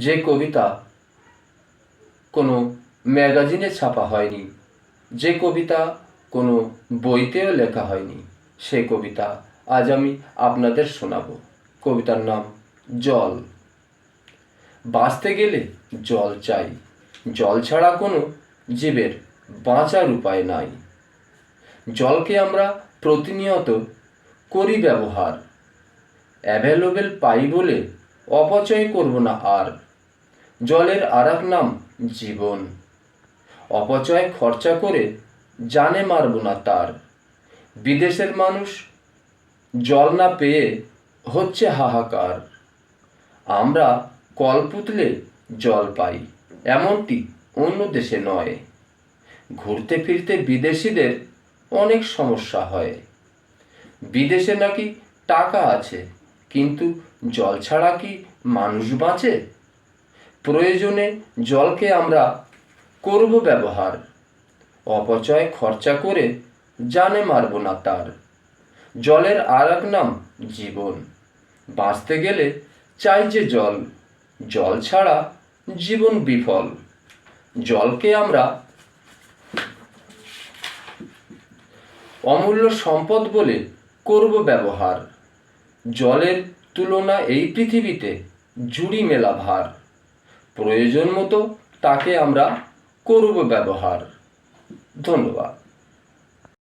যে কবিতা কোনো ম্যাগাজিনে ছাপা হয়নি, যে কবিতা কোনো বইতেও লেখা হয়নি, সে কবিতা আজ আমি আপনাদের শোনাব। কবিতার নাম জল। বাঁচতে গেলে জল চাই, জল ছাড়া কোনো জীবের বাঁচার উপায় নাই। জলকে আমরা প্রতিনিয়ত করি ব্যবহার, অ্যাভেলেবেল পাই বলে অপচয় করব না আর। জলের আরেক নাম জীবন, অপচয় খরচা করে জানে মারব না তার। বিদেশের মানুষ জল না পেয়ে হচ্ছে হাহাকার। আমরা কল পুতলে জল পাই, এমনটি অন্য দেশে নয়। ঘুরতে ফিরতে বিদেশিদের অনেক সমস্যা হয়। বিদেশে নাকি টাকা আছে, কিন্তু জল ছাড়া কি মানুষ বাঁচে? প্রয়োজনে জলকে আমরা করব ব্যবহার, অপচয় খরচা করে জানে মারব না তার। জলের আরেক নাম জীবন, বাঁচতে গেলে চাই যে জল, জল ছাড়া জীবন বিফল। জলকে আমরা অমূল্য সম্পদ বলে করব ব্যবহার। জলের তুলনা এই পৃথিবীতে জুড়ি মেলা ভার। প্রয়োজন মতো তাকে আমরা করব ব্যবহার। ধন্যবাদ।